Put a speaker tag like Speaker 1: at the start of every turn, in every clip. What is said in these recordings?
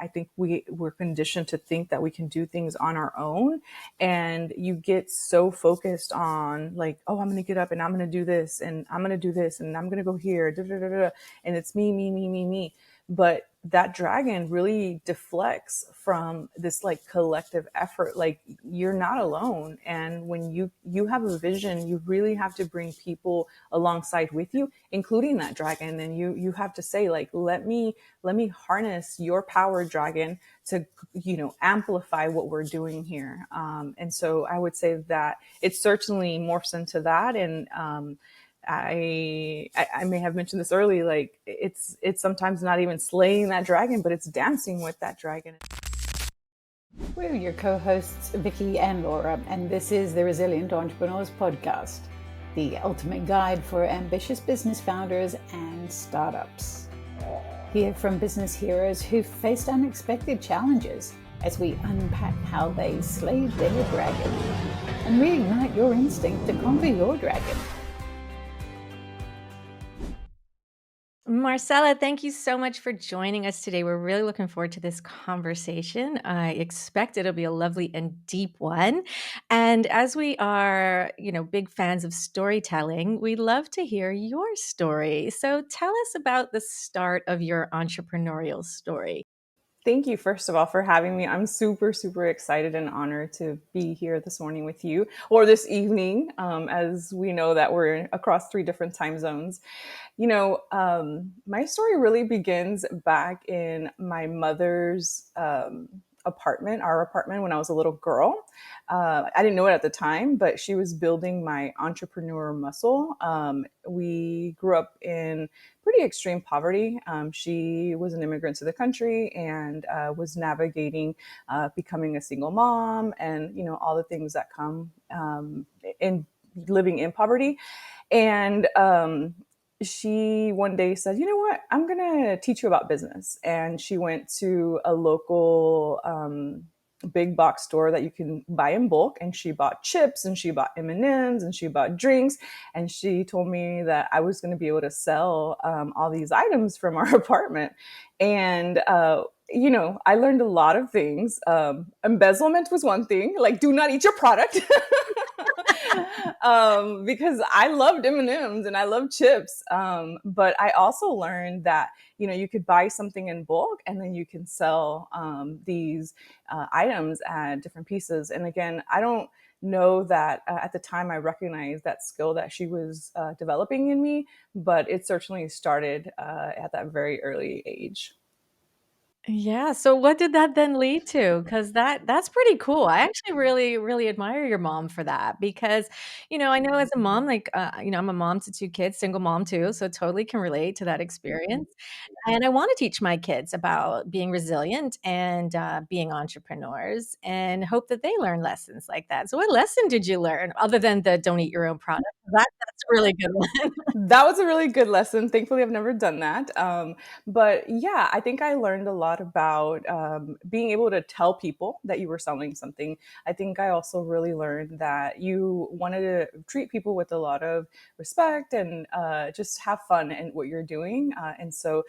Speaker 1: I think we're conditioned to think that we can do things on our own. And you get so focused on like, oh, I'm going to get up and I'm going to do this and I'm going to do this and I'm going to go here. Da, da, da, da, and it's me, me, me, me, me. But that dragon really deflects from this like collective effort. Like you're not alone. And when you have a vision, you really have to bring people alongside with you, including that dragon. And you have to say like, let me harness your power, dragon, to, amplify what we're doing here. And so I would say that it certainly morphs into that. And I may have mentioned this early, like it's sometimes not even slaying that dragon, but it's dancing with that dragon.
Speaker 2: We're your co-hosts, Vicky and Laura, and this is the Resilient Entrepreneurs Podcast, the ultimate guide for ambitious business founders and startups. Hear from business heroes who've faced unexpected challenges as we unpack how they slayed their dragon and reignite your instinct to conquer your dragon.
Speaker 3: Marcela, thank you so much for joining us today. We're really looking forward to this conversation. I expect it'll be a lovely and deep one. And as we are, big fans of storytelling, we love to hear your story. So tell us about the start of your entrepreneurial story.
Speaker 1: Thank you, first of all, for having me. I'm super, super excited and honored to be here this morning with you, or this evening, as we know that we're across 3 different time zones. My story really begins back in my mother's apartment, our apartment, when I was a little girl. I didn't know it at the time, but she was building my entrepreneur muscle. We grew up in pretty extreme poverty. She was an immigrant to the country and was navigating becoming a single mom and, all the things that come in living in poverty. And she one day said, you know what, I'm going to teach you about business. And she went to a local big box store that you can buy in bulk. And she bought chips and she bought M&Ms and she bought drinks. And she told me that I was going to be able to sell all these items from our apartment. And, I learned a lot of things. Embezzlement was one thing, like do not eat your product. Because I loved M&Ms and I loved chips. But I also learned that, you could buy something in bulk and then you can sell these items at different pieces. And again, I don't know that at the time I recognized that skill that she was developing in me, but it certainly started at that very early age.
Speaker 3: Yeah. So what did that then lead to? Because that's pretty cool. I actually really, really admire your mom for that because, I know as a mom, like, I'm a mom to 2 kids, single mom too, so totally can relate to that experience. And I want to teach my kids about being resilient and being entrepreneurs and hope that they learn lessons like that. So what lesson did you learn other than the don't eat your own product? That's a really good one.
Speaker 1: That was a really good lesson. Thankfully, I've never done that. But yeah, I think I learned a lot about being able to tell people that you were selling something. I think I also really learned that you wanted to treat people with a lot of respect and just have fun in what you're doing. And so,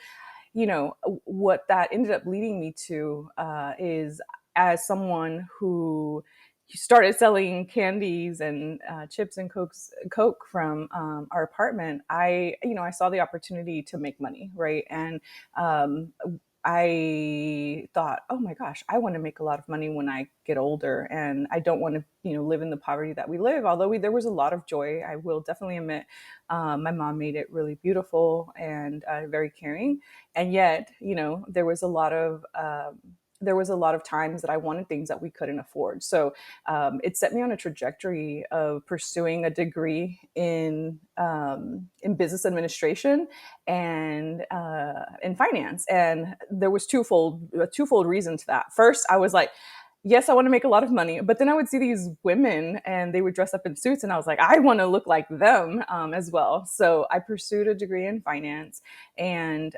Speaker 1: what that ended up leading me to is as someone who started selling candies and chips and Coke from our apartment, I saw the opportunity to make money, right? And I thought, oh my gosh, I want to make a lot of money when I get older, and I don't want to, live in the poverty that we live. Although there was a lot of joy, I will definitely admit, my mom made it really beautiful and very caring, and yet, there was a lot of times that I wanted things that we couldn't afford. So it set me on a trajectory of pursuing a degree in business administration and in finance. And there was a twofold reason to that. First, I was like, yes, I want to make a lot of money. But then I would see these women and they would dress up in suits. And I was like, I want to look like them as well. So I pursued a degree in finance and,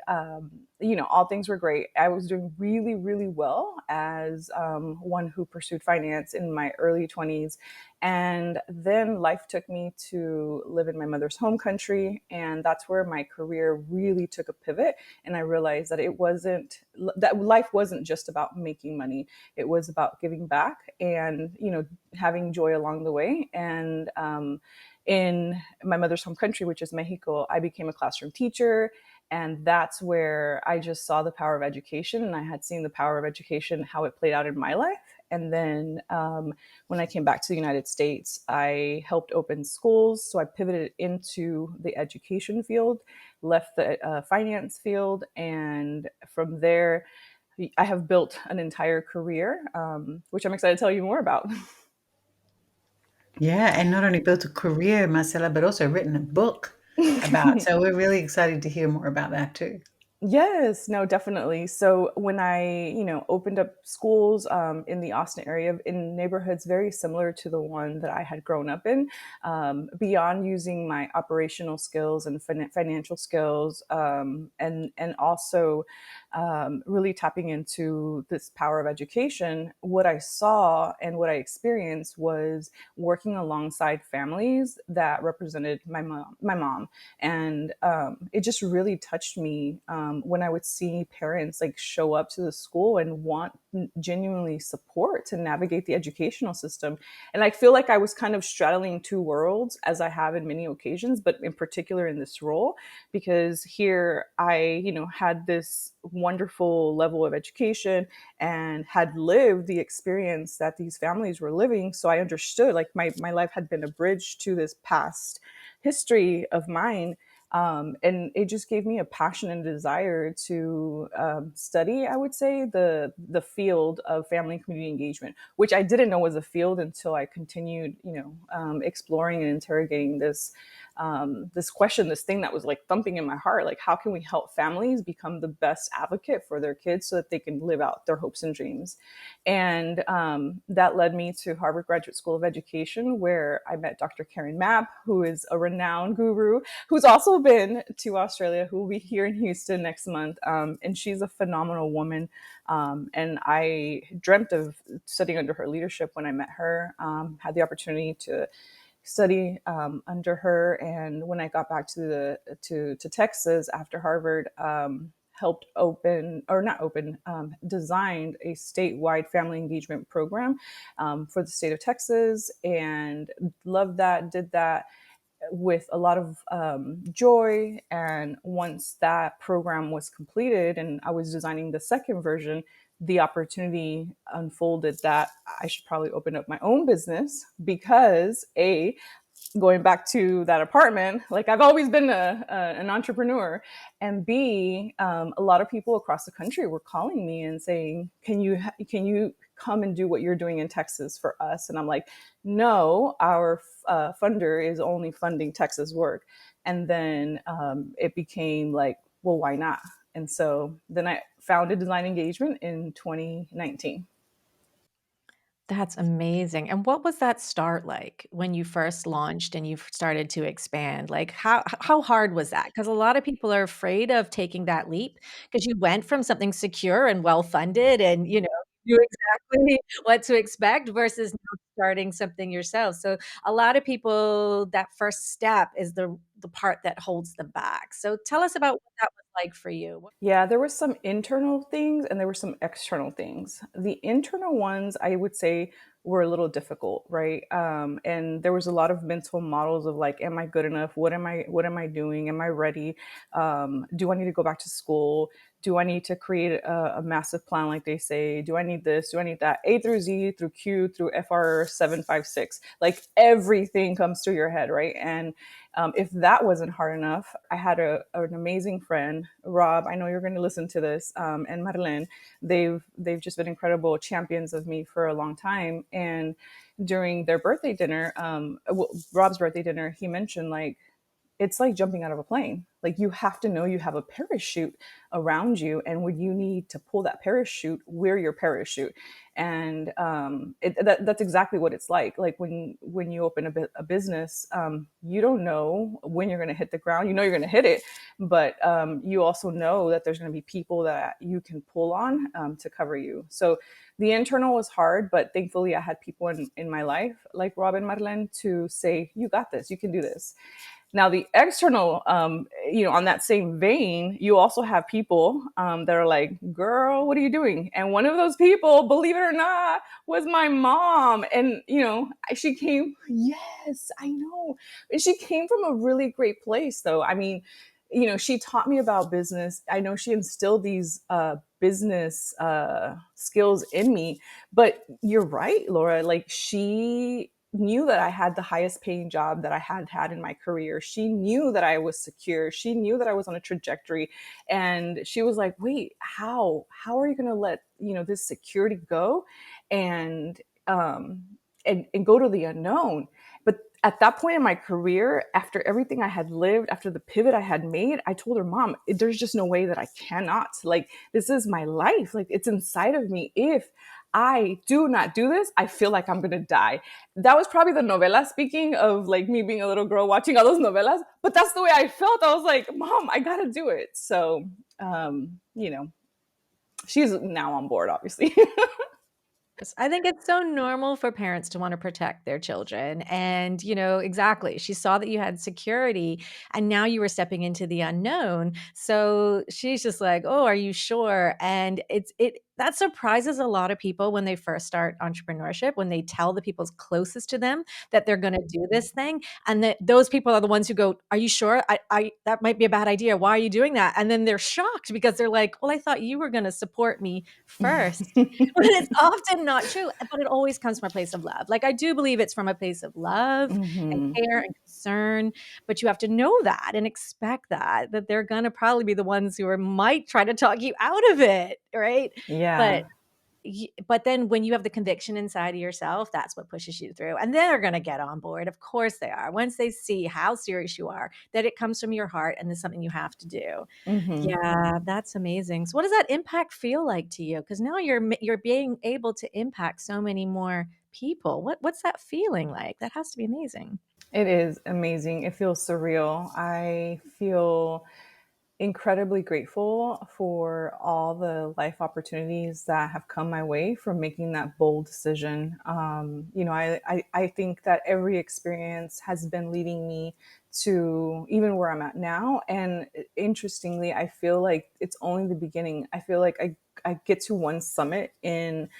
Speaker 1: all things were great. I was doing really, really well as one who pursued finance in my early 20s. And then life took me to live in my mother's home country. And that's where my career really took a pivot. And I realized that that life wasn't just about making money. It was about giving back and, having joy along the way. And in my mother's home country, which is Mexico, I became a classroom teacher. And that's where I just saw the power of education. And I had seen the power of education, how it played out in my life. And then when I came back to the United States, I helped open schools. So I pivoted into the education field, left the finance field. And from there, I have built an entire career, which I'm excited to tell you more about.
Speaker 2: Yeah, and not only built a career, Marcela, but also written a book about. So we're really excited to hear more about that too.
Speaker 1: Yes, no, definitely. So when I, opened up schools in the Austin area, in neighborhoods very similar to the one that I had grown up in, beyond using my operational skills and financial skills, and also really tapping into this power of education, what I saw and what I experienced was working alongside families that represented my mom, and it just really touched me when I would see parents like show up to the school and want genuinely support to navigate the educational system. And I feel like I was kind of straddling two worlds, as I have in many occasions, but in particular in this role, because here I, had this wonderful level of education and had lived the experience that these families were living. So I understood, like, my life had been a bridge to this past history of mine. And it just gave me a passion and desire to study, I would say, the field of family and community engagement, which I didn't know was a field until I continued, exploring and interrogating this question, this thing that was like thumping in my heart, like, how can we help families become the best advocate for their kids so that they can live out their hopes and dreams? And that led me to Harvard Graduate School of Education, where I met Dr. Karen Mapp, who is a renowned guru, who's also been to Australia, who will be here in Houston next month. And she's a phenomenal woman. And I dreamt of studying under her leadership when I met her, had the opportunity to study under her. And when I got back to Texas after Harvard, helped open, or not open, designed a statewide family engagement program for the state of Texas, and loved that, did that with a lot of joy. And once that program was completed and I was designing the second version, the opportunity unfolded that I should probably open up my own business, because going back to that apartment, like, I've always been an entrepreneur, and B, a lot of people across the country were calling me and saying, can you come and do what you're doing in Texas for us? And I'm like, no, our funder is only funding Texas work. And then it became like, well, why not? And so then I founded designEDengagement in 2019.
Speaker 3: That's amazing. And what was that start like when you first launched and you started to expand? Like, how hard was that? Because a lot of people are afraid of taking that leap, because you went from something secure and well funded and, knew exactly what to expect, versus now starting something yourself. So a lot of people, that first step is the part that holds them back. So tell us about what that was like for you.
Speaker 1: Yeah, there were some internal things and there were some external things. The internal ones, I would say, were a little difficult, right? And there was a lot of mental models of like, am I good enough? What am I doing? Am I ready? Do I need to go back to school? Do I need to create a massive plan like they say? Do I need this? Do I need that? A through Z through Q through FR 756. Like, everything comes through your head, right? And if that wasn't hard enough, I had an amazing friend, Rob. I know you're going to listen to this, and Marlene. They've just been incredible champions of me for a long time. And during their birthday dinner, Rob's birthday dinner, he mentioned, like, it's like jumping out of a plane. Like, you have to know you have a parachute around you, and when you need to pull that parachute, wear your parachute. And that's exactly what it's like when you open a business. You don't know when you're going to hit the ground. You know you're going to hit it, but you also know that there's going to be people that you can pull on to cover you. So the internal was hard, but thankfully I had people in my life like Rob and Marlene to say, you got this, you can do this. Now, the external, on that same vein, you also have people that are like, girl, what are you doing? And one of those people, believe it or not, was my mom. And, she came, yes, I know. She came from a really great place, though. I mean, she taught me about business. I know she instilled these business skills in me. But you're right, Laura. Like, she knew that I had the highest paying job that I had had in my career. She knew that I was secure. She knew that I was on a trajectory. And she was like, wait, how are you going to let, this security go and, and go to the unknown? But at that point in my career, after everything I had lived, after the pivot I had made, I told her, Mom, there's just no way that I cannot. Like, this is my life. Like, it's inside of me. If I do not do this, I feel like I'm gonna die. That was probably the novela speaking of like me being a little girl watching all those novelas, but that's the way I felt. I was like, Mom, I gotta do it. So, she's now on board, obviously.
Speaker 3: I think it's so normal for parents to want to protect their children. And, exactly. She saw that you had security and now you were stepping into the unknown. So she's just like, oh, are you sure? And that surprises a lot of people when they first start entrepreneurship, when they tell the people closest to them that they're going to do this thing. And that those people are the ones who go, are you sure? That might be a bad idea. Why are you doing that? And then they're shocked because they're like, well, I thought you were going to support me first. But it's often not true, but it always comes from a place of love. Like, I do believe it's from a place of love and
Speaker 1: Mm-hmm.
Speaker 3: care and concern, but you have to know that and expect that they're gonna probably be the ones who might try to talk you out of it, right? But
Speaker 1: Yeah.
Speaker 3: but then when you have the conviction inside of yourself, that's what pushes you through. And they're going to get on board. Of course they are. Once they see how serious you are, that it comes from your heart and there's something you have to do.
Speaker 1: Mm-hmm.
Speaker 3: Yeah, that's amazing. So what does that impact feel like to you? Because now you're being able to impact so many more people. What's that feeling like? That has to be amazing.
Speaker 1: It is amazing. It feels surreal. I feel incredibly grateful for all the life opportunities that have come my way from making that bold decision. I think that every experience has been leading me to even where I'm at now. And interestingly, I feel like it's only the beginning. I feel like I get to one summit in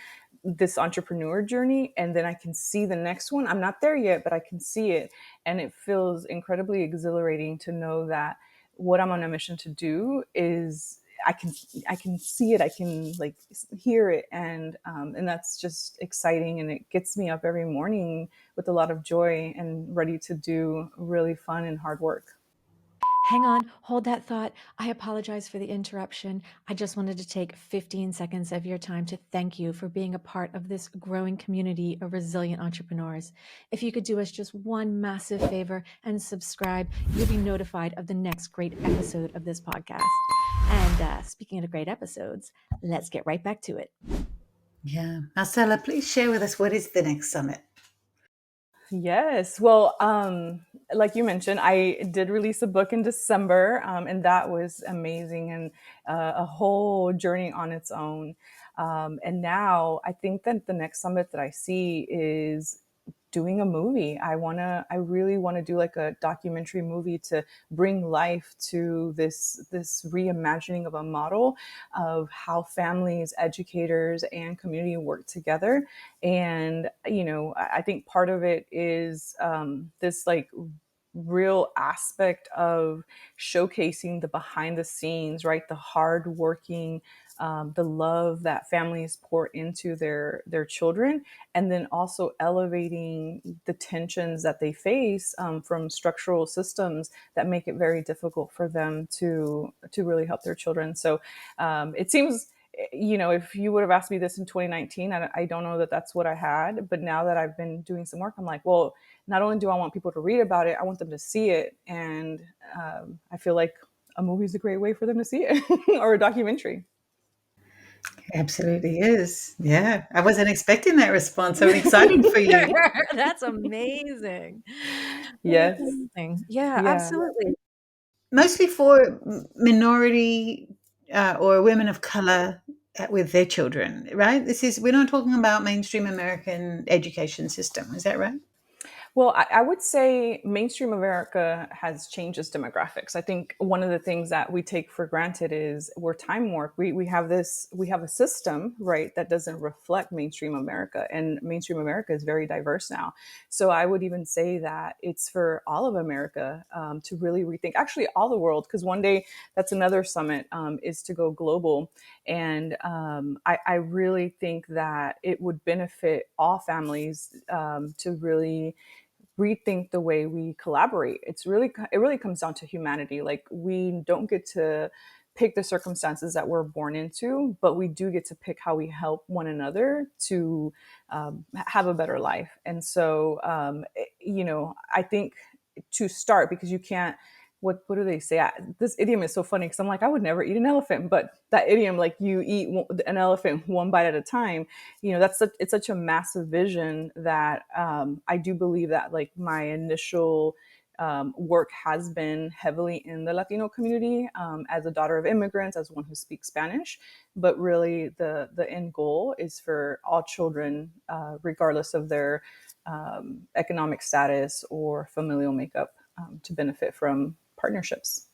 Speaker 1: this entrepreneur journey, and then I can see the next one. I'm not there yet, but I can see it. And it feels incredibly exhilarating to know that what I'm on a mission to do is I can see it, I can like hear it, and that's just exciting, and it gets me up every morning with a lot of joy and ready to do really fun and hard work.
Speaker 3: Hang on, hold that thought. I apologize for the interruption. I just wanted to take 15 seconds of your time to thank you for being a part of this growing community of resilient entrepreneurs. If you could do us just one massive favor and subscribe, you'll be notified of the next great episode of this podcast. And speaking of great episodes, let's get right back to it.
Speaker 2: Yeah. Marcela, please share with us, what is the next summit?
Speaker 1: Yes. Well, like you mentioned, I did release a book in December, and that was amazing and a whole journey on its own. And now I think that the next summit that I see is doing a movie. I really want to do like a documentary movie to bring life to this reimagining of a model of how families, educators, and community work together. And I think part of it is this like real aspect of showcasing the behind the scenes, right? The hard working, the love that families pour into their children, and then also elevating the tensions that they face from structural systems that make it very difficult for them to really help their children. So it seems, if you would have asked me this in 2019, I don't know that that's what I had. But now that I've been doing some work, I'm like, well, not only do I want people to read about it, I want them to see it. And I feel like a movie is a great way for them to see it or a documentary.
Speaker 2: Absolutely is. Yeah. I wasn't expecting that response. I'm excited for you.
Speaker 3: That's amazing. That's
Speaker 1: Yes.
Speaker 3: amazing. Yeah,
Speaker 1: Yeah.
Speaker 3: absolutely.
Speaker 2: Mostly for minority or women of color with their children, right? We're not talking about mainstream American education system. Is that right?
Speaker 1: Well, I would say mainstream America has changed its demographics. I think one of the things that we take for granted is we're time warped. We have a system, right, that doesn't reflect mainstream America, and mainstream America is very diverse now. So I would even say that it's for all of America to really rethink, actually all the world, because one day that's another summit is to go global. And I really think that it would benefit all families to really rethink the way we collaborate. It really comes down to humanity. Like, we don't get to pick the circumstances that we're born into, but we do get to pick how we help one another to have a better life. And so, I think to start, because you can't. What do they say? This idiom is so funny because I'm like, I would never eat an elephant, but that idiom, like, you eat an elephant one bite at a time, it's such a massive vision that I do believe that, like, my initial work has been heavily in the Latino community, as a daughter of immigrants, as one who speaks Spanish. But really, the end goal is for all children, regardless of their economic status or familial makeup, to benefit from partnerships.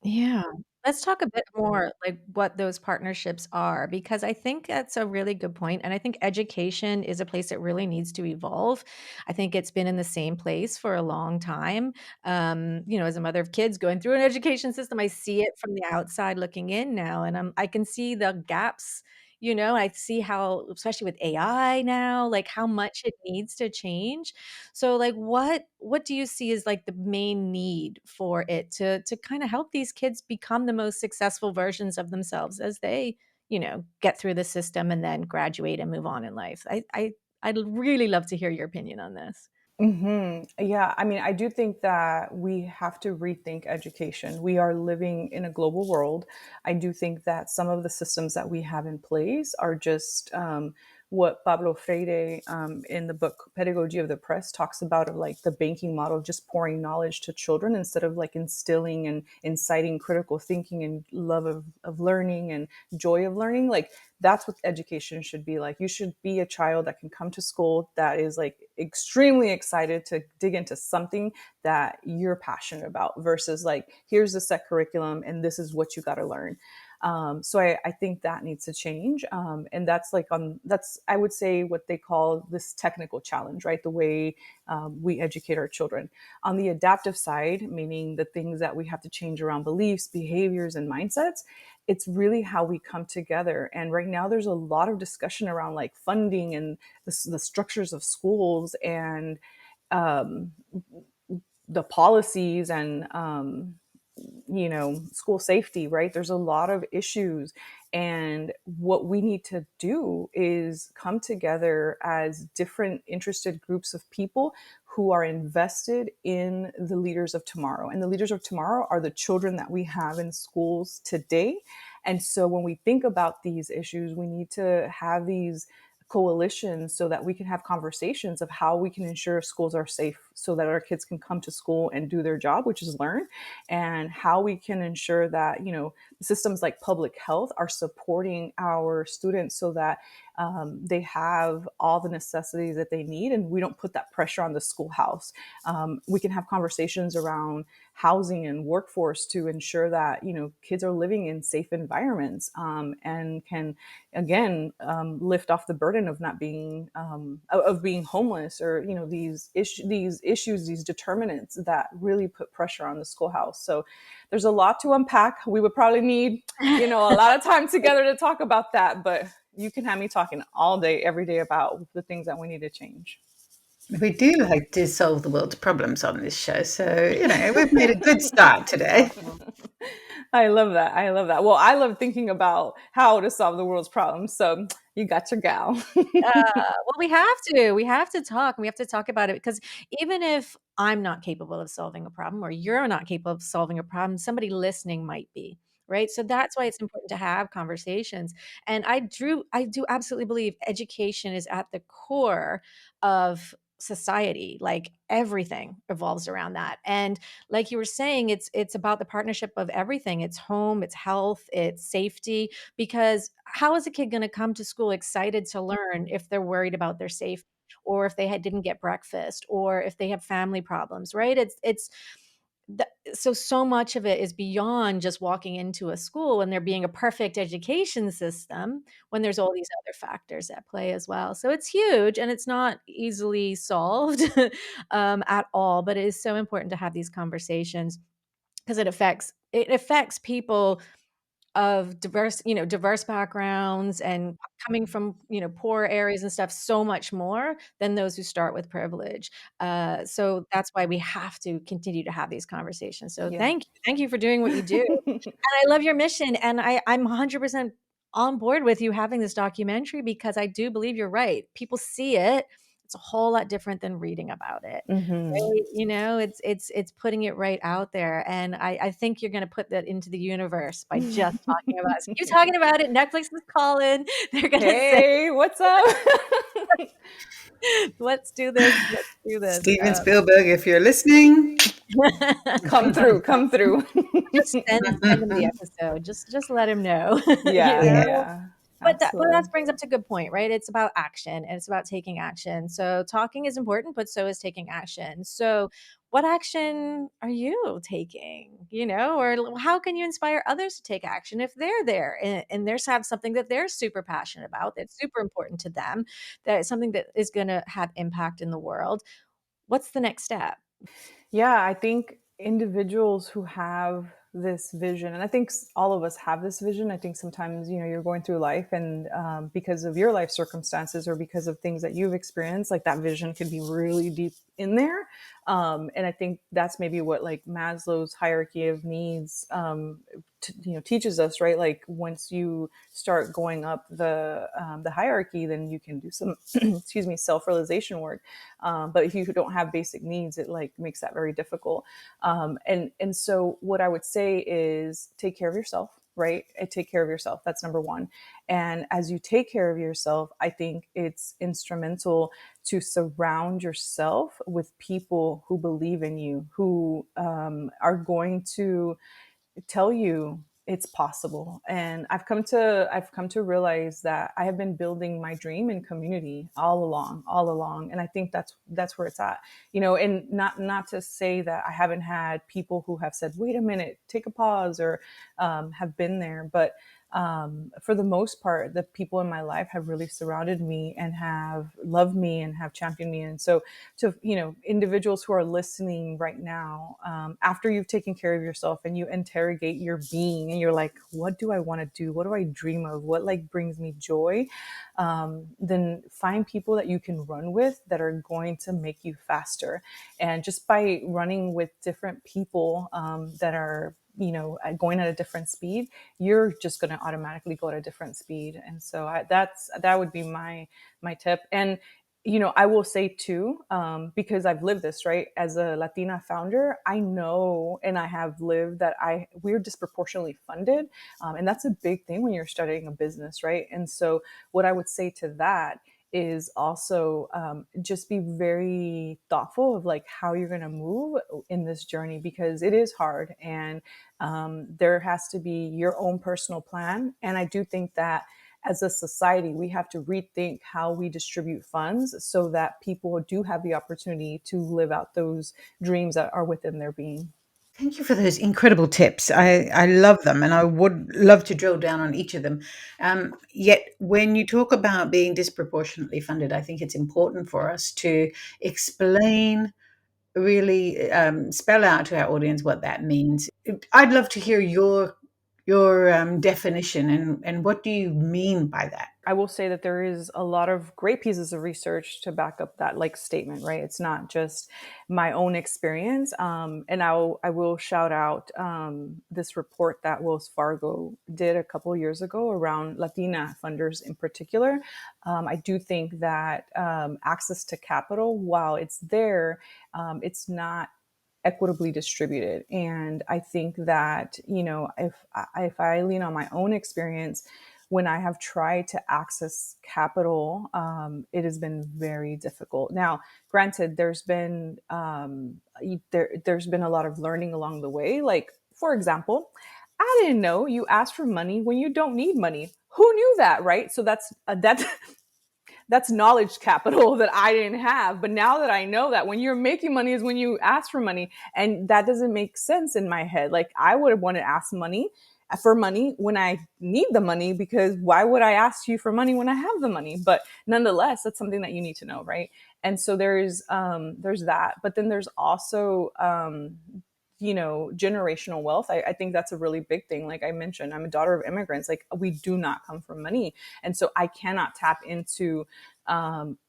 Speaker 3: Yeah. Let's talk a bit more like what those partnerships are, because I think that's a really good point. And I think education is a place that really needs to evolve. I think it's been in the same place for a long time. As a mother of kids going through an education system, I see it from the outside looking in now, and I can see the gaps. I see how, especially with AI now, like how much it needs to change. So like what do you see as like the main need for it to kind of help these kids become the most successful versions of themselves as they, get through the system and then graduate and move on in life? I'd really love to hear your opinion on this.
Speaker 1: Yeah, I mean, I do think that we have to rethink education. We are living in a global world. I do think that some of the systems that we have in place are just what Pablo Freire, in the book Pedagogy of the Press, talks about, of like the banking model, just pouring knowledge to children instead of like instilling and inciting critical thinking and love of learning and joy of learning. Like, that's what education should be like. You should be a child that can come to school that is like extremely excited to dig into something that you're passionate about, versus like, here's the set curriculum and this is what you got to learn. So I think that needs to change. And that's, I would say, what they call this technical challenge, right? The way we educate our children. On the adaptive side, meaning the things that we have to change around beliefs, behaviors, and mindsets, it's really how we come together. And right now there's a lot of discussion around like funding and the structures of schools, and um, the policies, and school safety, right? There's a lot of issues. And what we need to do is come together as different interested groups of people who are invested in the leaders of tomorrow. And the leaders of tomorrow are the children that we have in schools today. And so when we think about these issues, we need to have these coalitions so that we can have conversations of how we can ensure schools are safe so that our kids can come to school and do their job, which is learn, and how we can ensure that systems like public health are supporting our students so that they have all the necessities that they need, and we don't put that pressure on the schoolhouse. We can have conversations around housing and workforce to ensure that kids are living in safe environments, and can again lift off the burden of not being of being homeless, or these determinants that really put pressure on the schoolhouse. So there's a lot to unpack. We would probably need a lot of time together to talk about that, but you can have me talking all day every day about the things that we need to change.
Speaker 2: We do like to solve the world's problems on this show. So, we've made a good start today.
Speaker 1: I love that. I love that. Well, I love thinking about how to solve the world's problems. So you got your gal.
Speaker 3: Well, we have to. We have to talk. We have to talk about it because even if I'm not capable of solving a problem or you're not capable of solving a problem, somebody listening might be, right? So that's why it's important to have conversations. And I do absolutely believe education is at the core of society. Like everything evolves around that. And like you were saying, it's about the partnership of everything. It's home, it's health, it's safety, because how is a kid going to come to school excited to learn if they're worried about their safety, or if didn't get breakfast, or if they have family problems, right? So much of it is beyond just walking into a school and there being a perfect education system, when there's all these other factors at play as well. So it's huge and it's not easily solved at all, but it is so important to have these conversations because it affects people of diverse backgrounds and coming from, poor areas and stuff so much more than those who start with privilege. So that's why we have to continue to have these conversations. So
Speaker 1: Yeah.
Speaker 3: thank you for doing what you do. And I love your mission, and I'm 100% on board with you having this documentary because I do believe you're right. People see it. It's a whole lot different than reading about it.
Speaker 1: Hmm.
Speaker 3: Right? It's putting it right out there, and I think you're going to put that into the universe by just talking about it. So you talking about it. Netflix is calling. They're going to say,
Speaker 1: Hey, what's up?
Speaker 3: "Let's do this. Let's do this."
Speaker 2: Steven Spielberg, if you're listening.
Speaker 1: Come through, come through.
Speaker 3: Just send him the episode. Just let him know.
Speaker 1: Yeah,
Speaker 2: Yeah.
Speaker 1: yeah,
Speaker 3: But that
Speaker 1: absolutely.
Speaker 3: brings up to a good point, right? It's about action and it's about taking action. So talking is important, but so is taking action. So what action are you taking? Or how can you inspire others to take action if they're there and they're have something that they're super passionate about, that's super important to them, that is something that is going to have impact in the world? What's the next step?
Speaker 1: Yeah, I think individuals who have this vision, and I think all of us have this vision. I think sometimes, you're going through life, and because of your life circumstances or because of things that you've experienced, like that vision could be really deep in there. And I think that's maybe what like Maslow's hierarchy of needs, teaches us, right? Like once you start going up the hierarchy, then you can do some, excuse me, self realization work. But if you don't have basic needs, it like makes that very difficult. And so what I would say is take care of yourself, right? And take care of yourself. That's number one. And as you take care of yourself, I think it's instrumental to surround yourself with people who believe in you, who are going to tell you it's possible. And I've come to realize that I have been building my dream in community all along, and I think that's where it's at. And not to say that I haven't had people who have said, wait a minute, take a pause, or have been there, but for the most part, the people in my life have really surrounded me and have loved me and have championed me. And so, to individuals who are listening right now, after you've taken care of yourself and you interrogate your being and you're like, what do I want to do? What do I dream of? What like brings me joy? Then find people that you can run with that are going to make you faster. And just by running with different people that are going at a different speed, you're just going to automatically go at a different speed. And so that would be my tip. And I will say too, because I've lived this, right? As a Latina founder, I know, and I have lived that we're disproportionately funded, and that's a big thing when you're starting a business, right? And so, what I would say to that is also just be very thoughtful of like how you're going to move in this journey, because it is hard, and there has to be your own personal plan. And I do think that as a society, we have to rethink how we distribute funds so that people do have the opportunity to live out those dreams that are within their being.
Speaker 2: Thank you for those incredible tips. I love them, and I would love to drill down on each of them. Yet, when you talk about being disproportionately funded, I think it's important for us to explain, really spell out to our audience what that means. I'd love to hear your your definition, and what do you mean by that?
Speaker 1: I will say that there is a lot of great pieces of research to back up that like statement, right? It's not just my own experience. And I will shout out this report that Wells Fargo did a couple of years ago around Latina funders in particular. I do think that access to capital, while it's there, it's not equitably distributed. And I think that, if I lean on my own experience, when I have tried to access capital, it has been very difficult. Now, granted, there's been a lot of learning along the way. Like, for example, I didn't know you ask for money when you don't need money. Who knew that, right? So that's knowledge capital that I didn't have. But now that I know that when you're making money is when you ask for money, and that doesn't make sense in my head. Like, I would want to ask for money when I need the money, because why would I ask you for money when I have the money? But nonetheless, that's something that you need to know, right? And so there's that, but then there's also generational wealth. I think that's a really big thing. Like I mentioned, I'm a daughter of immigrants. Like, we do not come from money, and so I cannot tap into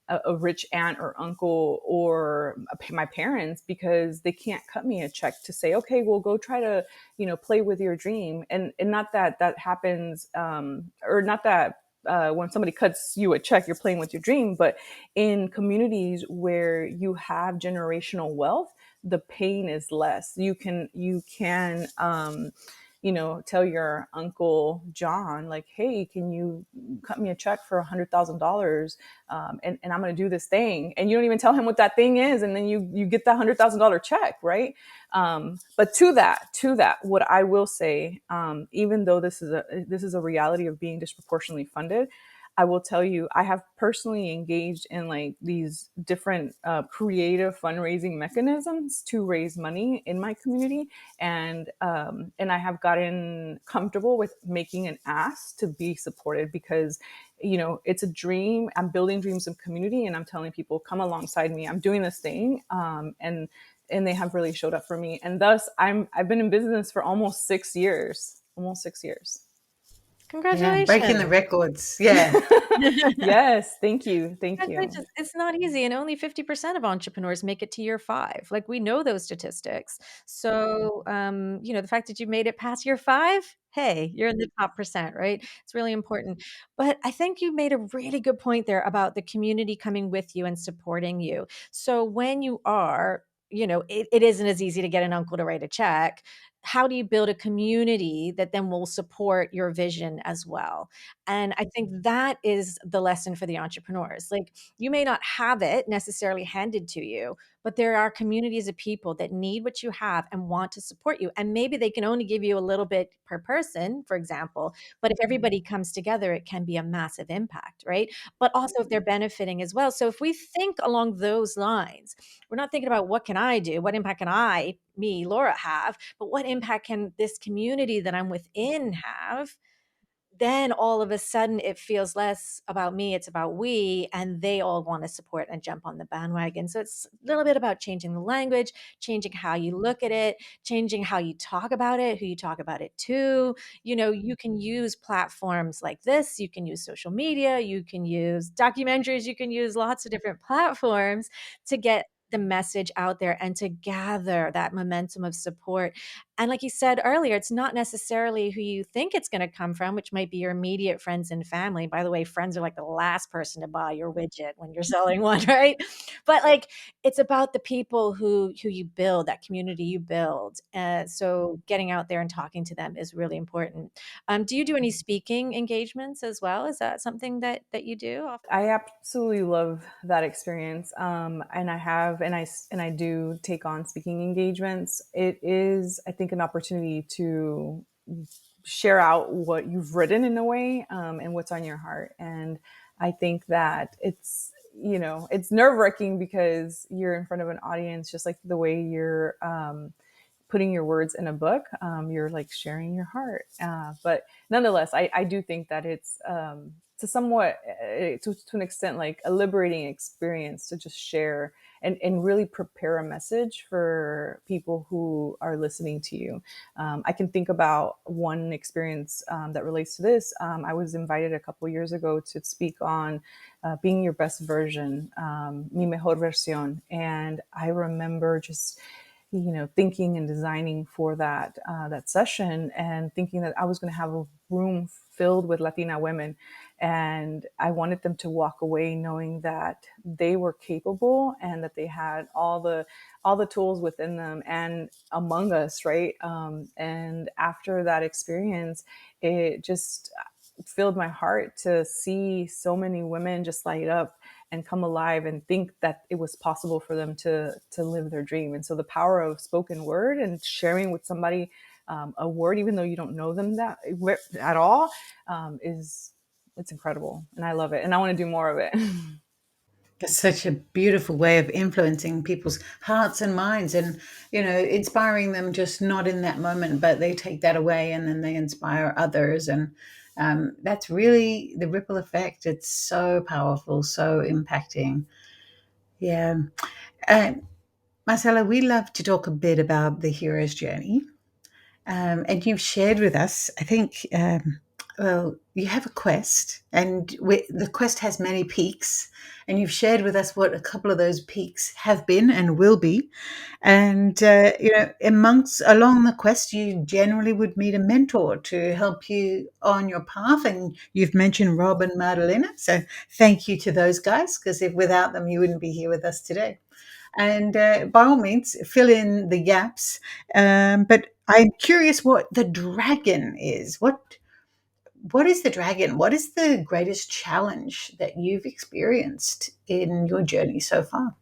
Speaker 1: a rich aunt or uncle or my parents, because they can't cut me a check to say, okay, well, go try to play with your dream. And not that that happens, or not that when somebody cuts you a check, you're playing with your dream. But in communities where you have generational wealth, the pain is less. You can tell your uncle John, like, hey, can you cut me a check for $100,000, and I'm going to do this thing, and you don't even tell him what that thing is, and then you get that $100,000 check, right? But to that, what I will say, even though this is a reality of being disproportionately funded, I will tell you, I have personally engaged in like these different creative fundraising mechanisms to raise money in my community, and I have gotten comfortable with making an ask to be supported, because it's a dream. I'm building dreams of community, and I'm telling people, come alongside me. I'm doing this thing, and they have really showed up for me, and thus I've been in business for almost 6 years. Almost 6 years.
Speaker 2: Yeah, breaking the
Speaker 3: Congratulations.
Speaker 2: records. Yeah.
Speaker 1: Yes, thank you. Thank you.
Speaker 3: Congratulations. It's not easy, and only 50% of entrepreneurs make it to year 5. Like, we know those statistics. So, the fact that you made it past year 5, hey, you're in the top percent, right? It's really important. But I think you made a really good point there about the community coming with you and supporting you. So when you are, it isn't as easy to get an uncle to write a check. How do you build a community that then will support your vision as well? And I think that is the lesson for the entrepreneurs. Like, you may not have it necessarily handed to you, but there are communities of people that need what you have and want to support you. And maybe they can only give you a little bit per person, for example. But if everybody comes together, it can be a massive impact, right? But also if they're benefiting as well. So if we think along those lines, we're not thinking about what can I do? What impact can me, Laura, have? But what impact can this community that I'm within have? Then all of a sudden it feels less about me, it's about we, and they all want to support and jump on the bandwagon. So it's a little bit about changing the language, changing how you look at it, changing how you talk about it, who you talk about it to. You can use platforms like this, you can use social media, you can use documentaries, you can use lots of different platforms to get the message out there and to gather that momentum of support. And like you said earlier, it's not necessarily who you think it's going to come from, which might be your immediate friends and family. By the way, friends are like the last person to buy your widget when you're selling one, right? But like, it's about the people who you build, that community you build. So getting out there and talking to them is really important. Do you do any speaking engagements as well? Is that something that you do?
Speaker 1: I absolutely love that experience, and I do take on speaking engagements. It is, I think, an opportunity to share out what you've written in a way, and what's on your heart. And I think that it's nerve wracking because you're in front of an audience, just like the way you're putting your words in a book. You're like sharing your heart. But nonetheless, I do think that it's to somewhat, to an extent, like a liberating experience to just share and really prepare a message for people who are listening to you. I can think about one experience that relates to this. I was invited a couple years ago to speak on being your best version, mi mejor versión. And I remember just, thinking and designing for that session, and thinking that I was going to have a room filled with Latina women, and I wanted them to walk away knowing that they were capable and that they had all the tools within them and among us, right? And after that experience, it just filled my heart to see so many women just light up and come alive and think that it was possible for them to live their dream. And so the power of spoken word and sharing with somebody a word, even though you don't know them that at all, is it's incredible, and I love it, and I want to do more of it.
Speaker 2: That's such a beautiful way of influencing people's hearts and minds, and inspiring them, just not in that moment, but they take that away and then they inspire others. And that's really the ripple effect. It's so powerful, so impacting. Yeah. uh, Marcela, we love to talk a bit about the hero's journey. And you've shared with us, I think, well, you have a quest, and the quest has many peaks. And you've shared with us what a couple of those peaks have been and will be. And, amongst along the quest, you generally would meet a mentor to help you on your path. And you've mentioned Rob and Madalena. So thank you to those guys, because if without them, you wouldn't be here with us today. And by all means, fill in the gaps. But I'm curious what the dragon is. What is the dragon? What is the greatest challenge that you've experienced in your journey so far?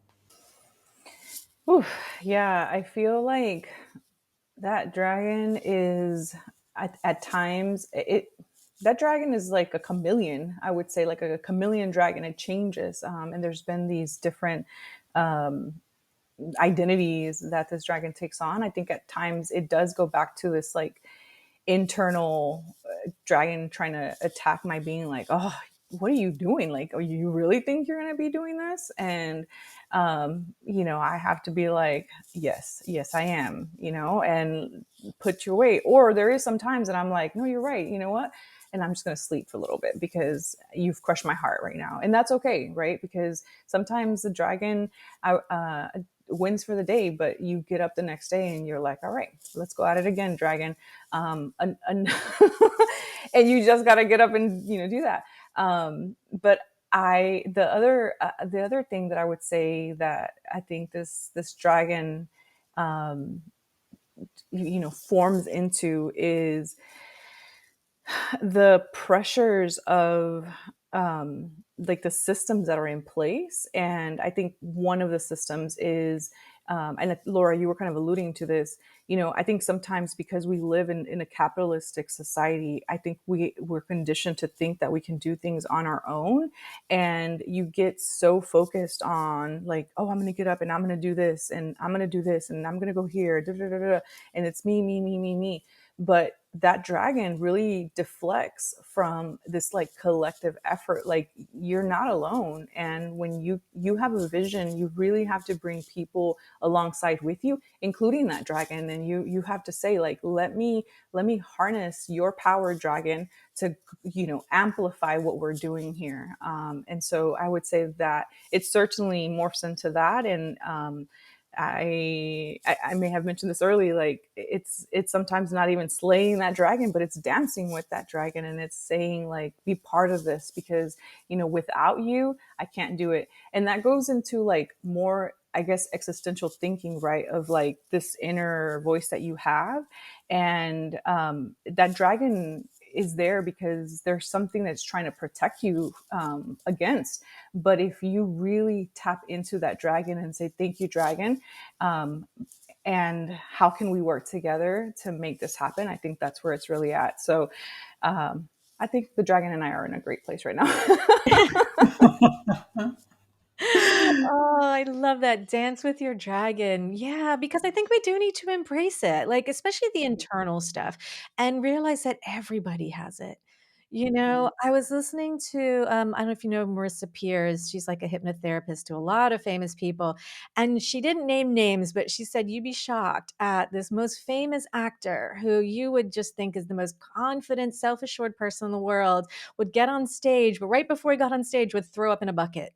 Speaker 1: Ooh, yeah, I feel like that dragon is at times it that dragon is like a chameleon. I would say like a chameleon dragon. It changes, and there's been these different um, identities that this dragon takes on. I think at times it does go back to this like internal dragon trying to attack my being, like, oh, what are you doing? Like, oh, you really think you're going to be doing this? And I have to be like, yes I am, and put your weight. Or there is sometimes that I'm like, no, you're right, you know what, and I'm just going to sleep for a little bit because you've crushed my heart right now, and that's okay, right? Because sometimes the dragon wins for the day, but you get up the next day and you're like, all right, let's go at it again, dragon. And you just got to get up and do that. But the other thing that I would say that I think this dragon um, forms into is the pressures of like the systems that are in place. And I think one of the systems is, and Laura, you were kind of alluding to this, I think sometimes because we live in a capitalistic society, I think we're conditioned to think that we can do things on our own. And you get so focused on like, oh, I'm going to get up and I'm going to do this and I'm going to do this and I'm going to go here, da, da, da, da, and it's me, me, me, me, me. But that dragon really deflects from this like collective effort. Like, you're not alone, and when you have a vision, you really have to bring people alongside with you, including that dragon. And you have to say like, let me harness your power, dragon, to amplify what we're doing here. And so I would say that it certainly morphs into that. And I may have mentioned this early, like it's sometimes not even slaying that dragon, but it's dancing with that dragon, and it's saying like, be part of this, because without you I can't do it. And that goes into like more, I guess, existential thinking, right? Of like this inner voice that you have. And that dragon is there because there's something that's trying to protect you against. But if you really tap into that dragon and say, thank you, dragon, um, and how can we work together to make this happen, I think that's where it's really at. So I think the dragon and I are in a great place right now.
Speaker 3: Oh, I love that. that dance with your dragon. Yeah, because I think we do need to embrace it, like, especially the internal stuff, and realize that everybody has it. I was listening to, I don't know if you know Marissa Peers. She's like a hypnotherapist to a lot of famous people. And she didn't name names, but she said, you'd be shocked at this most famous actor who you would just think is the most confident, self assured person in the world would get on stage, but right before he got on stage would throw up in a bucket,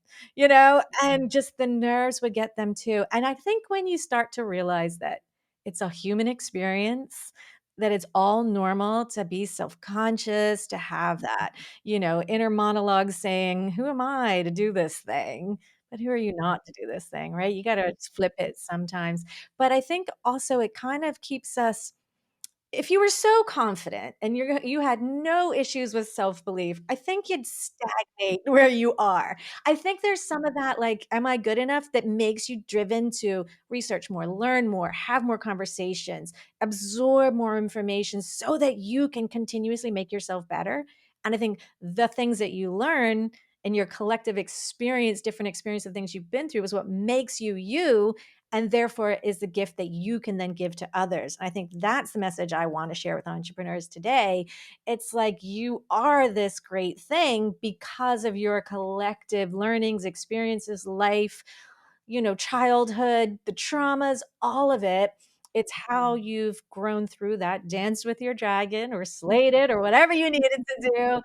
Speaker 3: and just the nerves would get them too. And I think when you start to realize that it's a human experience, that it's all normal to be self-conscious, to have that, inner monologue saying, who am I to do this thing? But who are you not to do this thing, right? You got to flip it sometimes. But I think also it kind of keeps us, if you were so confident and you had no issues with self-belief, I think you'd stagnate where you are. I think there's some of that, like, am I good enough, that makes you driven to research more, learn more, have more conversations, absorb more information so that you can continuously make yourself better. And I think the things that you learn and your collective experience, different experience of things you've been through, is what makes you you, and therefore is the gift that you can then give to others. I think that's the message I want to share with entrepreneurs today. It's like you are this great thing because of your collective learnings, experiences, life, childhood, the traumas, all of it. It's how you've grown through that, danced with your dragon or slayed it or whatever you needed to do,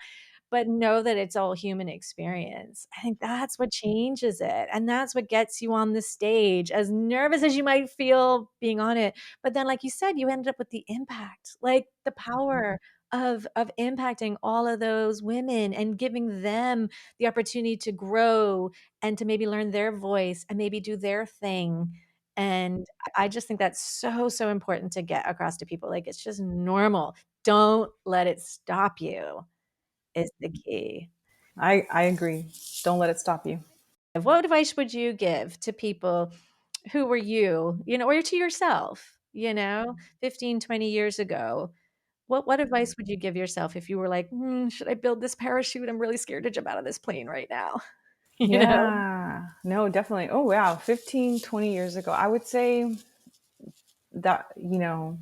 Speaker 3: but know that it's all human experience. I think that's what changes it. And that's what gets you on the stage, as nervous as you might feel being on it. But then, like you said, you ended up with the impact, like the power of impacting all of those women and giving them the opportunity to grow and to maybe learn their voice and maybe do their thing. And I just think that's so, so important to get across to people. Like, it's just normal. Don't let it stop you is the key.
Speaker 1: I agree. Don't let it stop you.
Speaker 3: What advice would you give to people who were you, or to yourself, 15, 20 years ago? What advice would you give yourself if you were like, should I build this parachute? I'm really scared to jump out of this plane right now. you know?
Speaker 1: Yeah, no, definitely. Oh, wow. 15, 20 years ago, I would say that, in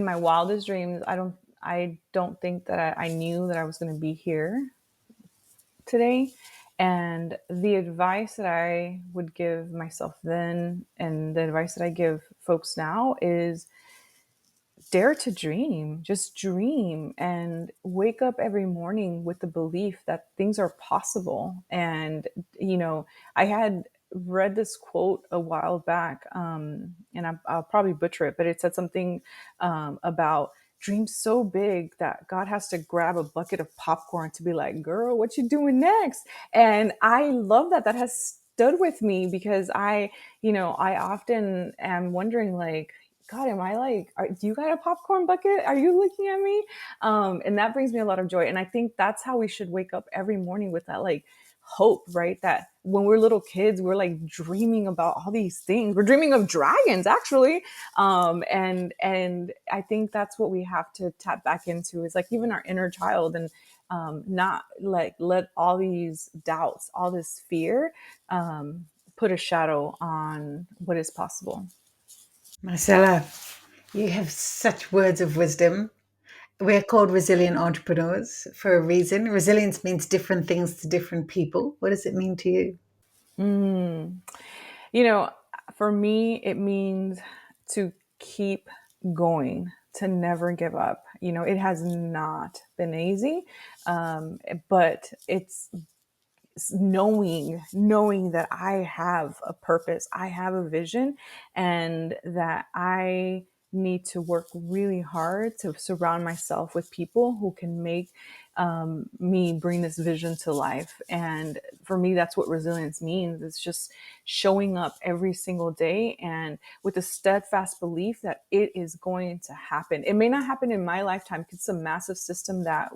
Speaker 1: my wildest dreams, I don't think that I knew that I was going to be here today. And the advice that I would give myself then and the advice that I give folks now is dare to dream. Just dream and wake up every morning with the belief that things are possible. And, I had read this quote a while back, and I'll probably butcher it, but it said something about dream so big that God has to grab a bucket of popcorn to be like, girl, what you doing next? And I love that. That has stood with me because I often am wondering, like, God, am I like, do you got a popcorn bucket? Are you looking at me? And that brings me a lot of joy. And I think that's how we should wake up every morning, with that like hope, right? That when we're little kids, we're like dreaming about all these things. We're dreaming of dragons, actually. And I think that's what we have to tap back into, is like even our inner child, and not like let all these doubts, all this fear, put a shadow on what is possible.
Speaker 2: Marcela, you have such words of wisdom. We're called resilient entrepreneurs for a reason. Resilience means different things to different people. What does it mean to you?
Speaker 1: Mm. You know, for me, it means to keep going, to never give up. It has not been easy, but it's knowing that I have a purpose, I have a vision, and that I need to work really hard to surround myself with people who can make me bring this vision to life. And for me, that's what resilience means. It's just showing up every single day and with a steadfast belief that it is going to happen. It may not happen in my lifetime because it's a massive system that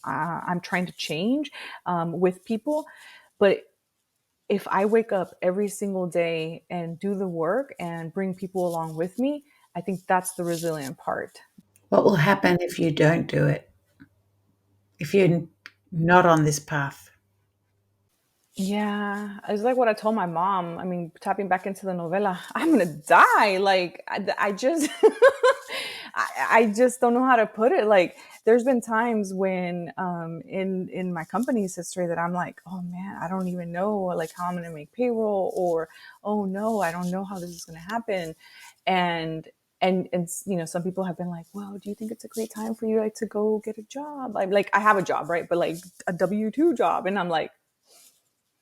Speaker 1: I'm trying to change with people. But if I wake up every single day and do the work and bring people along with me, I think that's the resilient part.
Speaker 2: What will happen if you don't do it? If you're not on this path?
Speaker 1: Yeah, it's like what I told my mom. I mean, tapping back into the novela, I'm gonna die. Like, I just, I just don't know how to put it. Like, there's been times when, in my company's history, that I'm like, oh man, I don't even know like how I'm gonna make payroll, or oh no, I don't know how this is gonna happen, and some people have been like, well, do you think it's a great time for you like to go get a job? Like I have a job, right? But like a W-2 job, and I'm like,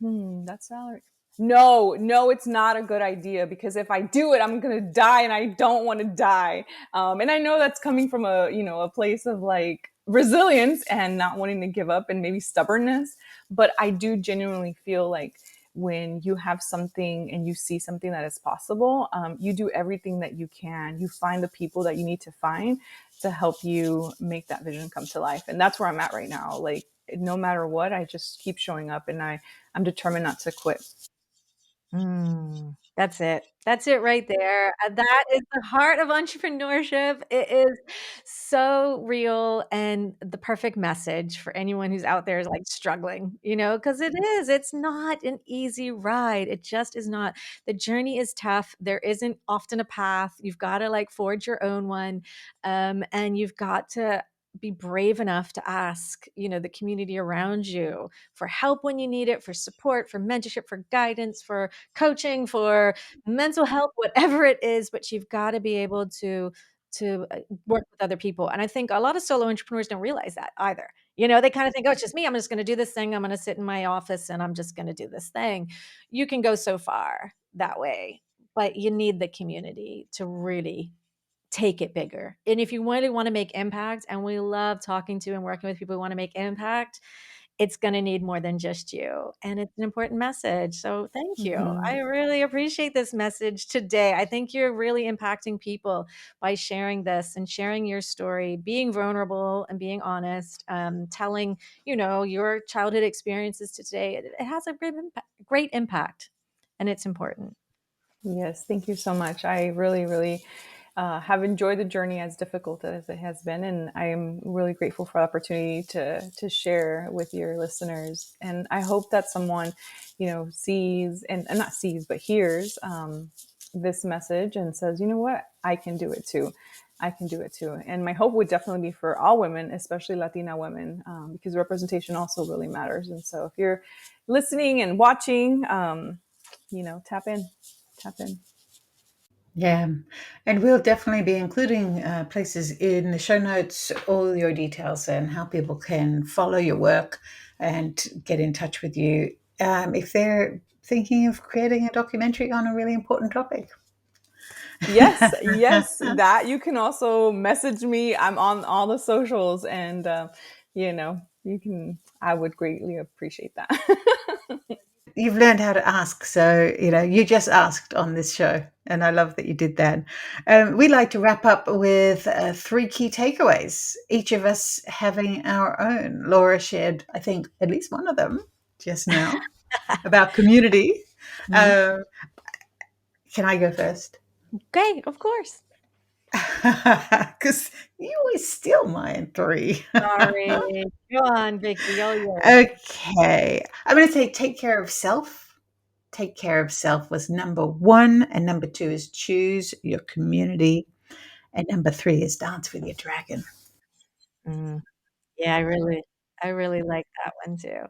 Speaker 1: that's salary. No, no, it's not a good idea, because if I do it, I'm gonna die, and I don't want to die. And I know that's coming from a place of like resilience and not wanting to give up and maybe stubbornness. But I do genuinely feel like when you have something and you see something that is possible, you do everything that you can. You find the people that you need to find to help you make that vision come to life. And that's where I'm at right now. Like, no matter what, I just keep showing up, and I'm determined not to quit.
Speaker 3: That's it. That's it right there. That is the heart of entrepreneurship. It is so real and the perfect message for anyone who's out there is like struggling, because it is. It's not an easy ride. It just is not. The journey is tough. There isn't often a path. You've got to like forge your own one. And you've got to be brave enough to ask, the community around you for help when you need it, for support, for mentorship, for guidance, for coaching, for mental health, whatever it is, but you've got to be able to work with other people. And I think a lot of solo entrepreneurs don't realize that either. They kind of think, oh, it's just me. I'm just going to do this thing. I'm going to sit in my office and I'm just going to do this thing. You can go so far that way, but you need the community to really take it bigger. And if you really want to make impact, and we love talking to and working with people who want to make impact, it's going to need more than just you. And it's an important message. So thank you.
Speaker 1: Mm-hmm.
Speaker 3: I really appreciate this message today. I think you're really impacting people by sharing this and sharing your story, being vulnerable and being honest, telling, your childhood experiences to today. It has a great impact, and it's important.
Speaker 1: Yes, thank you so much. I really, really have enjoyed the journey, as difficult as it has been, and I am really grateful for the opportunity to share with your listeners. And I hope that someone, sees and not sees but hears this message and says, you know what, I can do it too. I can do it too. And my hope would definitely be for all women, especially Latina women, because representation also really matters. And so, if you're listening and watching, tap in. Tap in.
Speaker 2: Yeah, and we'll definitely be including places in the show notes, all your details and how people can follow your work and get in touch with you if they're thinking of creating a documentary on a really important topic.
Speaker 1: Yes, yes, that you can also message me. I'm on all the socials, and you can. I would greatly appreciate that.
Speaker 2: You've learned how to ask, so you just asked on this show, and I love that you did that. We like to wrap up with three key takeaways, each of us having our own. Laura shared, I think, at least one of them just now about community.
Speaker 3: Mhm.
Speaker 2: uh, can I go first?
Speaker 3: Okay, of course.
Speaker 2: Because you always steal mine three.
Speaker 3: Sorry. Go on, Vicky. All yours.
Speaker 2: Okay, I'm going to say take care of self. Take care of self was number one, and number two is choose your community, and number three is dance with your dragon.
Speaker 3: Mm. Yeah, I really like that one too.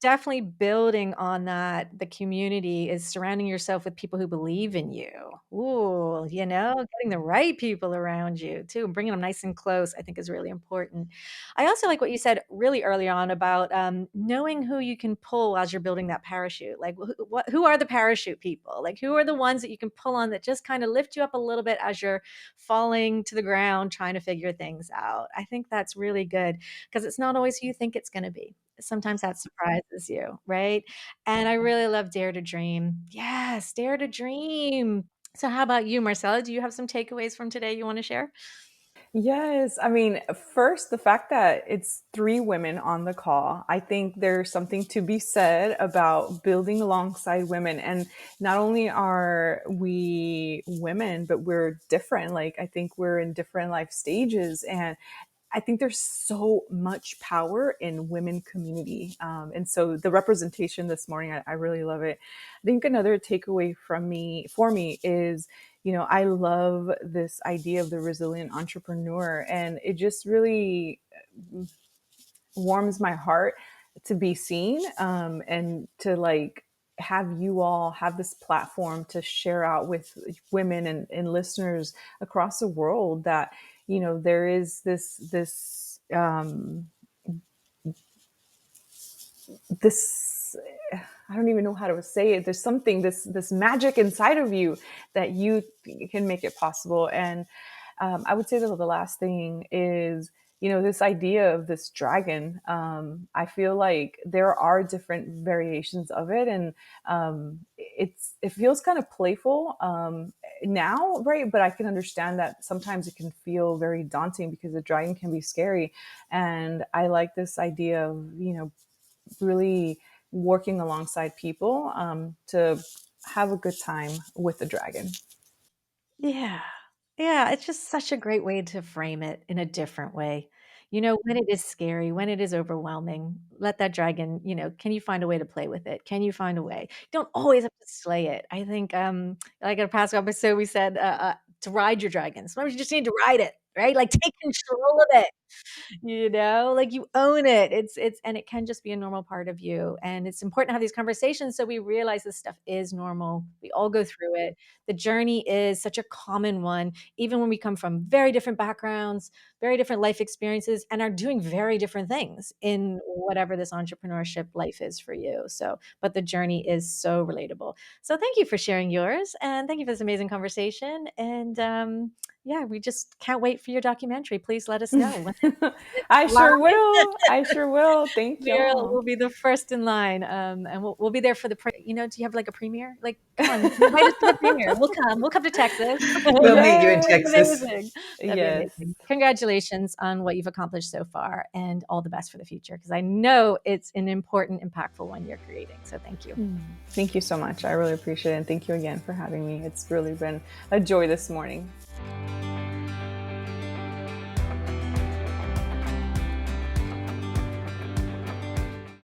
Speaker 3: Definitely building on that, the community is surrounding yourself with people who believe in you. Ooh, getting the right people around you too, and bringing them nice and close, I think is really important. I also like what you said really early on about knowing who you can pull as you're building that parachute. Like, who are the parachute people? Like, who are the ones that you can pull on that just kind of lift you up a little bit as you're falling to the ground, trying to figure things out. I think that's really good because it's not always who you think it's going to be. Sometimes that surprises you, right? And I really love Dare to Dream. Yes, Dare to Dream. So, how about you, Marcella? Do you have some takeaways from today you want to share?
Speaker 1: Yes. I mean, first, the fact that it's three women on the call, I think there's something to be said about building alongside women. And not only are we women, but we're different. Like, I think we're in different life stages. And I think there's so much power in women community. And so the representation this morning, I really love it. I think another takeaway for me is, I love this idea of the resilient entrepreneur, and it just really warms my heart to be seen, and to like have you all have this platform to share out with women and listeners across the world that there is this I don't even know how to say it. There's something, this magic inside of you that you can make it possible. And I would say that the last thing is, this idea of this dragon. I feel like there are different variations of it, and it feels kind of playful now, right? But I can understand that sometimes it can feel very daunting because the dragon can be scary. And I like this idea of really working alongside people to have a good time with the dragon.
Speaker 3: Yeah. Yeah, it's just such a great way to frame it in a different way. When it is scary, when it is overwhelming, let that dragon, can you find a way to play with it? Can you find a way? You don't always have to slay it. I think, like in a past episode, we said to ride your dragon. Sometimes you just need to ride it, right? Like take control of it. Like you own it. And it can just be a normal part of you. And it's important to have these conversations so we realize this stuff is normal. We all go through it. The journey is such a common one, even when we come from very different backgrounds, very different life experiences, and are doing very different things in whatever this entrepreneurship life is for you. So, but the journey is so relatable. So thank you for sharing yours, and thank you for this amazing conversation. And yeah, we just can't wait for your documentary. Please let us know when it's
Speaker 1: I sure
Speaker 3: live.
Speaker 1: will. I sure will. Thank y'all.
Speaker 3: We'll be the first in line, and we'll be there for the. Do you have like a premiere? Like, come on, invite us to the premiere. We'll come. We'll come to Texas.
Speaker 4: We'll meet you in
Speaker 1: Yes.
Speaker 4: Texas.
Speaker 3: Amazing. That'd be
Speaker 1: Yes.
Speaker 3: amazing. Congratulations on what you've accomplished so far, and all the best for the future. Because I know it's an important, impactful one you're creating. So thank you.
Speaker 1: Thank you so much. I really appreciate it. And thank you again for having me. It's really been a joy this morning.